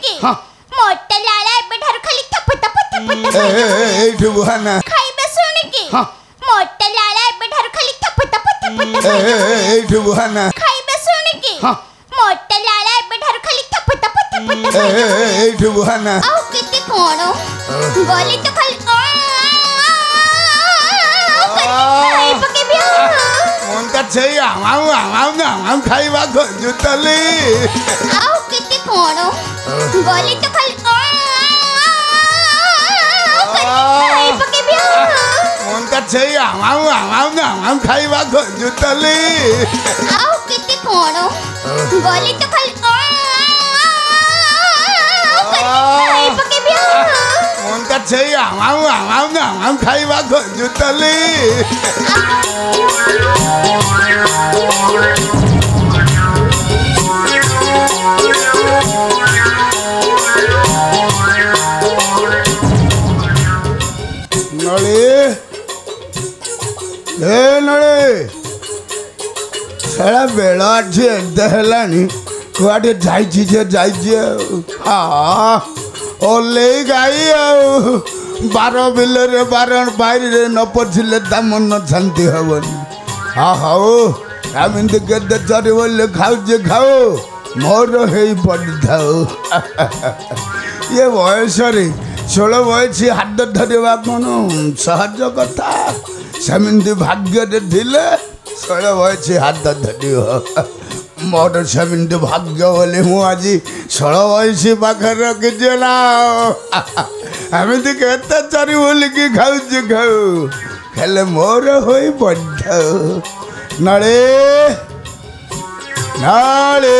की मोटा लाला एबे ठार खाली थप थप थप थप ए ठुबहाना खाइबे सुन की मोटा लाला एबे ठार खाली थप थप थप थप ए ठुबहाना खाइबे सुन की मोटा लाला एबे ठार खाली थप थप थप थप ए ठुबहाना आउ केते कोन गली तो खाली खाइ पके बिया मन का छई आमाउ खाइबा जुतली आउ केते कोन गली तो खाली खाइ पके बिया मन का छई आमाउ खाइबा जुतली आउ केते कोन गली तो खाली खाइ पके बिया मन का छई आमाउ खाइबा जुतली नळे ए नळे सारा बेला अच्छे दहलानी कुआटे जाइछि जे जाइछि हाँ ओले गाई आउ 12 बिलरे 12 बाहर न पछिले दाम न शांति हबनी हाँ हाओ आमिंद केते चरी बोले खाऊ जे खाओ मोर हेई पड़ी थाओ ये बयस रे 16 बयस हाथ धरवा कौन सहज कथा सेमती भाग्य थिले 16 बयस हाथ धर मोर सेमती भाग्य बोले मु आज 16 बयस पाखे रखी ना एमती केते चरी बोलिकी खाऊ खाऊ हेले मोर हो पड़ नळे नाळे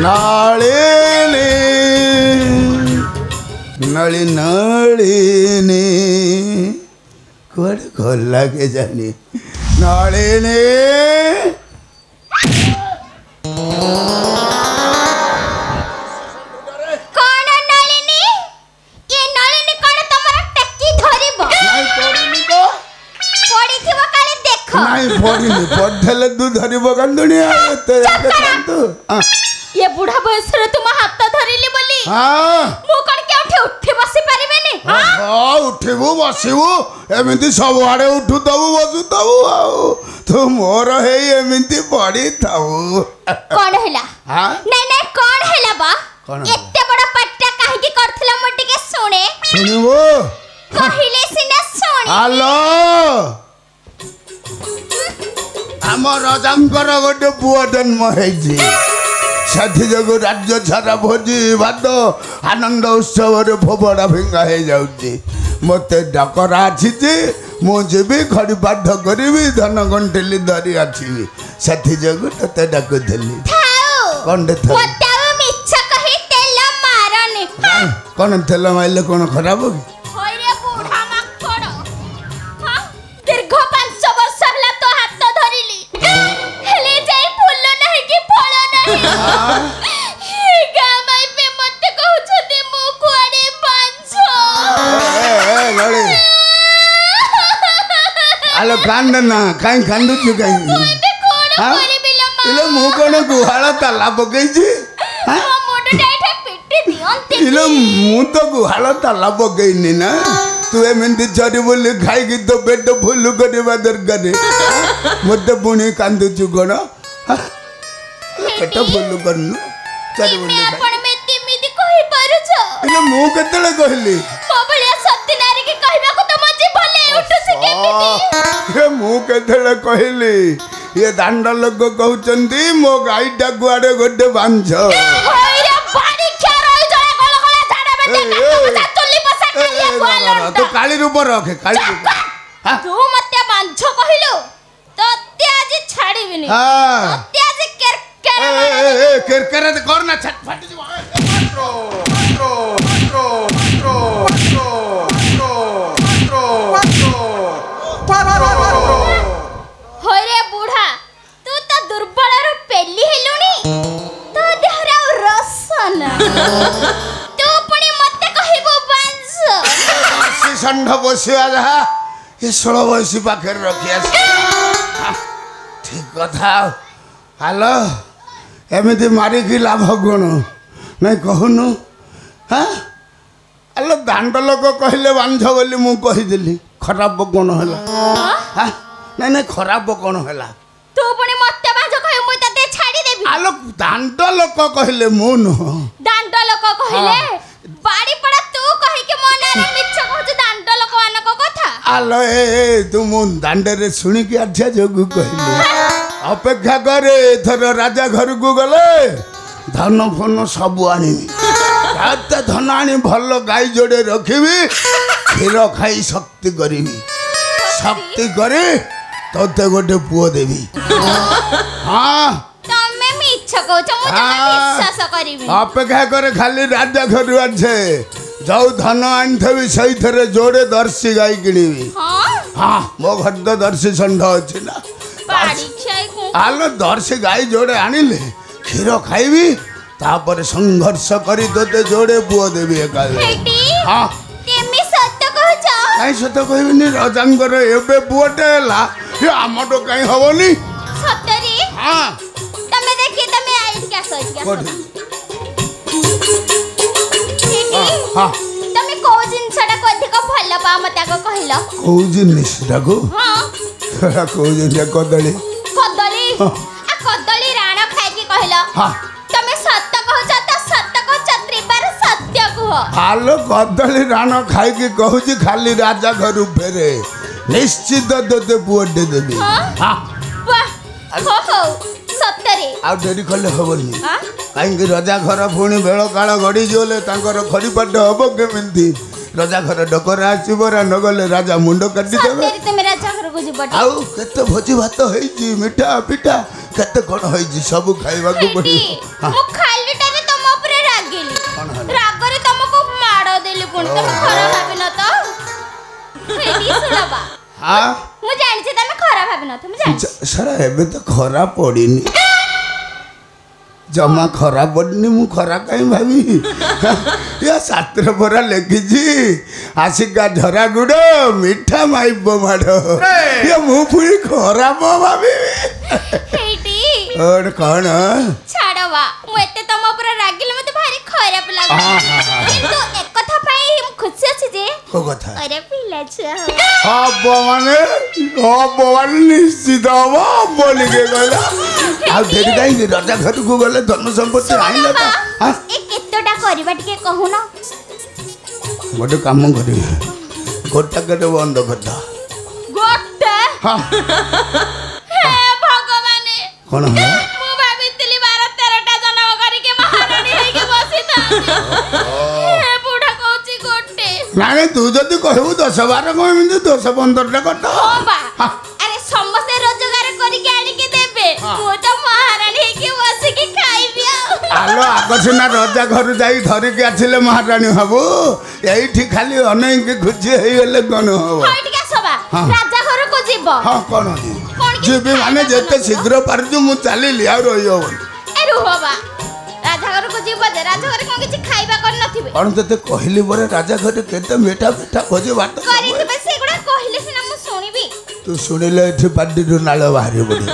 नाळे नळी नळीने कुआड़े गला के जानी नळीने पड़िनी पड़े तू धरब कांदुनिया ये बुढ़ा बयस रे तुम हाथ धरिली बोली हां मु कोन के उठी बसी परिबेनी हां उठिबू बसिबू एमिति सब आड़े उठु दबू बसु दबू तू मोर हे एमिति पड़ी थाऊ कोन हैला हां नहीं नहीं कोन हैला बा एते बड़ा पट्टा काहे की करथला म टिके सुने सुनिबो कहिले सिना सुनी हेलो आम राजांकर गोटे पुआ जन्म होती से जो राज्य सारा भोजी भात आनंद उत्सव फोबड़ा फिंगा हो जाऊँगी मत डाकरा आसी मुझे खड़ी पाठ करी धन गंठेली धरी आसवी से जो ते डाकुली कौन तेल मारे कौन खराब कि आलो कांद ना कहीं कांदु छु कहीं हां इलो मु कोन गुहाळ ताला पकईछि हां मोटो डाइट पिट्टी दियंते इलो मु तो गुहाळ ताला पकईनी ना तू एमंती चरी बोली खाई की तो पेट फुल करबा दरकार मते पुणी कांदु छु कोन पेट फुल करनु चरी बोली आपण में तिमिदी कहि पारु छ इलो मु केतले कहली मोबलिया सत्य नारी के कहबा को तो मजे भले उठु से केमिति ये मु केतले कहली ये दांड लोग कहउचंदी मो गाईटा गुआडे गोटे बांझ होइरा बाड़ी क्या रही जळे गल गला झाडा बेटे का चुल्ली पसा खालिया गुआल तो काली रूप रखे काली रूप हां तू मते बांझ कहिलु तते आज छाड़ीबिनी हां तते आज केरकेरा ए केरकेरा करना छट फट जीव होरे बूढ़ा तू तो दुर्बल रो पेली हेलुनी तो देहरा रसन तू पुणी मते कहिबो बांझ षंढ बसिया जहा ये 16 बयसी पाखे रखिया ठीक कथा हेलो एमती मारिकी लाभ गुण ନାଇଁ କହୁନୁ ହଁ ଆଲୋ ଦାଣ୍ଡ ଲୋକ କହିଲେ ବାଞ୍ଝ ବୋଲି ମୁଁ କହିଦେଲି ଖରାପ କ'ଣ ହେଲା ନାଇଁ ନାଇଁ ଖରାପ କ'ଣ ହେଲା ତୁ ପୁଣି ମତେ ବାଞ୍ଝ କହି ମୁଁ ତତେ ଛାଡ଼ି ଦେବି ଆଲୋ ଦାଣ୍ଡ ଲୋକ କହିଲେ ମୁଁ ନୁହଁ ଦାଣ୍ଡ ଲୋକ କହିଲେ ବାଡ଼ି ପଡ଼ା ତୁ କହିକି ମୋ ନାଁରେ ମିଛ କହୁଛୁ ଦାଣ୍ଡ ଲୋକମାନଙ୍କ କଥା ଆଲୋ ଏ ତୁ ମୁଁ ଦାଣ୍ଡରେ ଶୁଣିକି ଆଚ୍ଛା ଯୋଗୁ କହିଲି ଅପେକ୍ଷା କରେ ଏଥର ରାଜା ଘରକୁ ଗଲେ ଧନ ଫନ ସବୁ ଆଣିବି ଏତେ ଧନ ଆଣି ଭଲ ଗାଈ ଯୋଡ଼େ ରଖିବି କ୍ଷୀର ଖାଇ ଶକ୍ତି କରିବି ଶକ୍ତି କରି ତତେ ଗୋଟେ ପୁଅ ଦେବି ହଁ ତମେ ମିଛ କହୁଛ ମୁଁ ବିଶ୍ୱାସ କରିବି ଅପେକ୍ଷା କରେ ଖାଲି ରାଜା ଘରୁ ଆସେ ଯୋଉ ଧନ ଆଣିଥିବି ସେଇଥିରେ ଯୋଡ଼େ ଦର୍ଶୀ ଗାଈ କିଣିବି ହଁ ମୋ ଘରେ ତ ଦର୍ଶୀ ଷଣ୍ଢ ଅଛି ନା ଆଲୋ ଦର୍ଶୀ ଗାଈ ଯୋଡ଼େ ଆଣିଲେ କ୍ଷୀର ଖାଇବି ତାପରେ ସଂଘର୍ଷ କରି ତୋତେ ଯୋଡ଼େ ପୁଅ ଦେବି ଏକା ହଁ କାହିଁ ସତ କହିବିନି ରଜାଙ୍କର ଏବେ ପୁଅଟେ ହେଲା ଆମଠୁ କାହିଁ ହବନି ସତରେ ହଁ ତମେ ଦେଖି ତମେ ଆଇକି ଆସ ତମେ କୋଉ ଜିନିଷଟାକୁ ଅଧିକ ଭଲ ପାଅ ମତେ ଆଗ କହିଲ କୋଉ ଜିନିଷଟାକୁ କୋଉ ଜିନିଷ କଦଳୀ କଦଳୀ କଦଳୀ ରାଣ ଖାଇକି କହିଲ ତମେ ସତ କହୁଛ ତ ସତ କହୁଛ ତ୍ରିବାର ସତ୍ୟ କୁହ ଆଲୋ କଦଳୀ ରାଣ ଖାଇକି କହୁଛି ଖାଲି ରାଜା ଘରୁ ଫେରେ ନିଶ୍ଚିତ ତୋତେ ପୁଅଟେ ଦେବି ସତରେ ଆଉ ଡେରି କଲେ ହବନି କାହିଁକି ରଜା ଘର ପୁଣି ବେଳ କାଳ ଗଡ଼ିଯିବଲେ ତାଙ୍କର ଖରିପାଟ ହବ କେମିତି ରଜା ଘର ଡକରା ଆସିବ ନଗଲେ ରାଜା ମୁଣ୍ଡ କାଟିଦେବେ ଆଉ କେତେ ଭୋଜି ଭାତ ହେଇଛି ମିଠା ପିଠା କେତେ କ'ଣ ହେଇଛି ସବୁ ଖାଇବାକୁ ପଡ଼ିବ ମୁଁ ଖାଲିଟାରେ ତମ ଉପରେ ରାଗିଲି ରାଗରେ ତମକୁ ମାଡ଼ ଦେଲି ପୁଣି ତମେ ଖରାପ ଭାବିନ ତ ମୁଁ ଜାଣିଛି ତମେ ଖରାପ ଭାବିନ ମୁଁ ଜାଣିଛି ସାରା ଏବେ ତ ଖରା ପଡ଼ିନି ଜମା ଖରା ପଡ଼ିନି ମୁଁ ଖରା କାହିଁ ଭାବିବି ଶାସ୍ତ୍ର ପରା ଲେଖିଛି ଆସିକା ଝରା ଗୁଡ଼ ମିଠା ମାଇବ ମାଡ଼ ମୁଁ ପୁଣି ଖରାପ ଭାବିବି କ'ଣ ଛାଡ଼ ବା ମୁଁ ଏତେ ତମ ଉପରେ ରାଗିଲେ ମତେ ଭାରି ଖରାପ ଲାଗୁଛି କିନ୍ତୁ ଏକଥା ପାଇଁ ମୁଁ ଖୁସି ଅଛି ଯେ କୋଉ କଥା ଆରେ ପିଲା ଛୁଆ ହବ ମାନେ ନିଶ୍ଚିତ ହବ ବୋଲିକେ କହିଲା ଆଉ ଡେରି କାହିଁକି ରଜା ଘରକୁ ଗଲେ ଧନ ସମ୍ପତ୍ତି ଆଣିଲେ ତ ଏ କେତେଟା କରିବା ଟିକେ କହୁନ ଗୋଟେ କାମ କରିବି ଗୋଟାକରେ ବନ୍ଦ କରିଦା ଗୋଟେ ଭଗବାନେ କ'ଣ ମୁଁ ଭାବିଥିଲି 12-13ଟା ଜନ୍ମ କରିକି ମହାରାଣୀ ହେଇକି ବସିଥାନ୍ତି ବୁଢ଼ା କହୁଛି ଗୋଟେ ନାଇଁ ତୁ ଯଦି କହିବୁ 10-12 କ'ଣ ଏମିତି 10-15ଟା କରିଦା ଆରେ ସମସ୍ତେ ରୋଜଗାର କରିକି ଆଣିକି ଦେବେ ମୁଁ ତ ମହାରାଣୀ ହେଇକି ବସିକି ଖାଇବି ଆଲୋ ଆଗ ସିନା ରଜା ଘରୁ ଯାଇ ଧରିକି ଆସିଲେ ମହାରାଣୀ ହବୁ ଏଇଠି ଖାଲି ଅନେଇକି ଖୁସି ହେଇଗଲେ କ'ଣ ହବ ରାଜା ଘରକୁ ଯିବ ହଁ କ'ଣ ଯିବି ମାନେ ଯେତେ ଶୀଘ୍ର ପାରୁଛୁ ମୁଁ ଚାଲିଲି ଆଉ ରହିହବନି ରୁହ ବା ରାଜା ଘରକୁ ଯିବ ଯେ ରାଜା ଘରେ କ'ଣ କିଛି ଖାଇବା କରିନଥିବେ କ'ଣ ତତେ କହିଲି ପରେ ରାଜା ଘରେ କେତେ ମିଠା ପିଠା ଭୋଜି ଭାତ କରିଥିବେ ସେଗୁଡ଼ା କହିଲେ ସିନା ମୁଁ ଶୁଣିବି ତୁ ଶୁଣିଲେ ଏଠି ପାଟିରୁ ନାଳ ବାହାରି ପଡ଼ିବ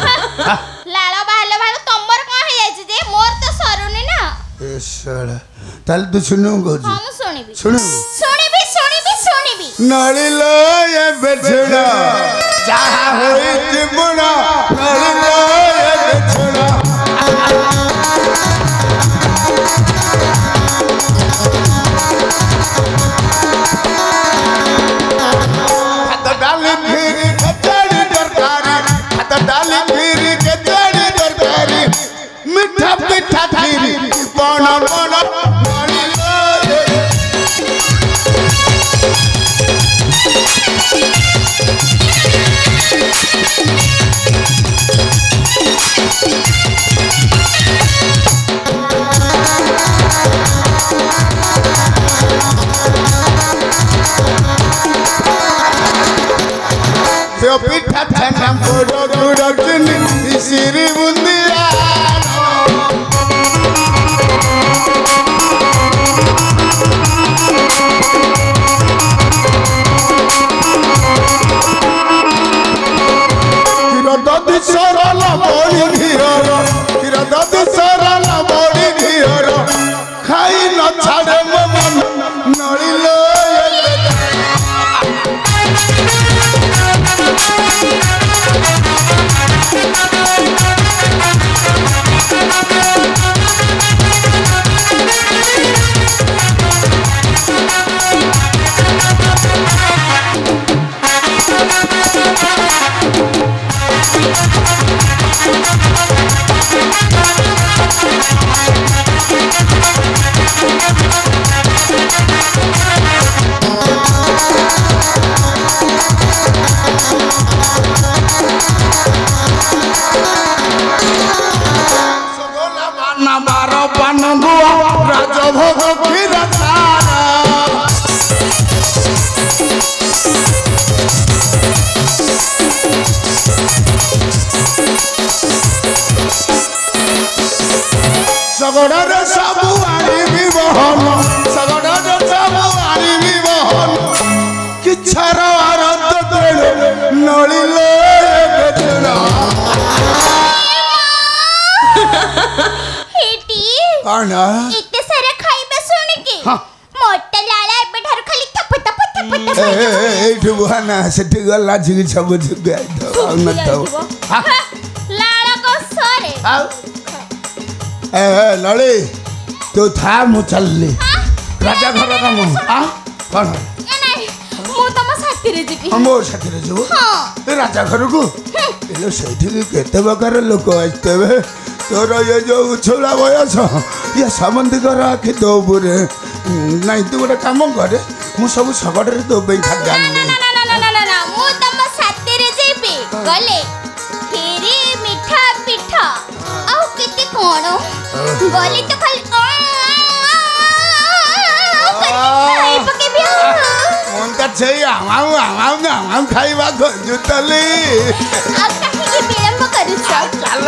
ଲାଳ ବାହାରିଲେ ତମର କ'ଣ ହେଇଯାଇଛି ଯେ ମୋର ତ ସରୁନି ନା ତାହେଲେ ତୁ ଶୁଣିବୁ କହୁଛୁ ମୁଁ ଶୁଣିବି ଶୁଣିବୁ ଶୁଣିବି ନଳିଲ ଏବେ ଛୁଣ ଯାହା ହୋଇଛି ବୁଣ ନଳିଲ ଏବେ ଛୁଣ ଭାତ ଡାଲି କ୍ଷୀରି ଖେଚେଡ଼ି ତରକାରୀ ଭାତ ଡାଲି କ୍ଷୀରି ଖେଚେଡ଼ି ତରକାରୀ ମିଠା ପିଠା କ୍ଷୀରି ବଣ ବଣ পিঠা ঠান্ডা বড় গুড় চিনি সিরি বুন্দিয়া ক্ষীর দধি সরল বড়ি ঘিরর ক্ষীর দধি সরল বড়ি ঘিরর খাই ସବୁ ଆଣିବି ବହନ ଶଗଡ଼ରେ ସବୁ ଆଣିବି ବହନ କିଛାର ଆରତ ତେଣୁ ନଳିଲେ ବେଦନ ହେଟି କଣ ଏତେ ସାରା ଖାଇବା ଶୁଣିକି ମୋଟା ଲାଳ ଏବେ ଠାରୁ ଖାଲି ଥପ ଥପ ଥପ ଥପ ଏଇଠୁ ବୁହାନା ସେଠି ଗଲା ଝିକି ସବୁ ଝୁକି ଆଇଥାଉ ଲାଳ କଷରେ ଏ ଲଳି ତୁ ଥା ମୁଁ ଚାଲିଲି ରାଜା ଘର କାମ କଣ ମୁଁ ତମ ସାଥିରେ ଯିବି ମୋ ସାଥିରେ ଯିବୁ ରାଜା ଘରକୁ ସେଇଠିକି କେତେ ପ୍ରକାର ଲୋକ ଆସିଥିବେ ତୋର ଇଏ ଯୋଉ ଉଛୁଳା ବୟସ ଇଏ ସମସ୍ତଙ୍କର ଆଖି ତୋ ଉପରେ ନାଇଁ ତୁ ଗୋଟେ କାମ କରେ ମୁଁ ସବୁ ଶଗଡ଼ରେ ତୋ ପାଇଁ ଖାଦ୍ୟ ଆଣିବି ମୁଁ ତମ ସାଥିରେ ଯିବି ଗଲେ କ୍ଷୀରି ମିଠା ପିଠା ଆଉ କେତେ କଣ ଗଲେ ତ ଖାଲି ଖାଇ ପକେଇବି ମୁଁ ତ ସେଇ ଖାଇବା ଖୋଜୁଥିଲି ଆଉ କାହିଁକି ବିଳମ୍ବ କରୁଛ ଚାଲ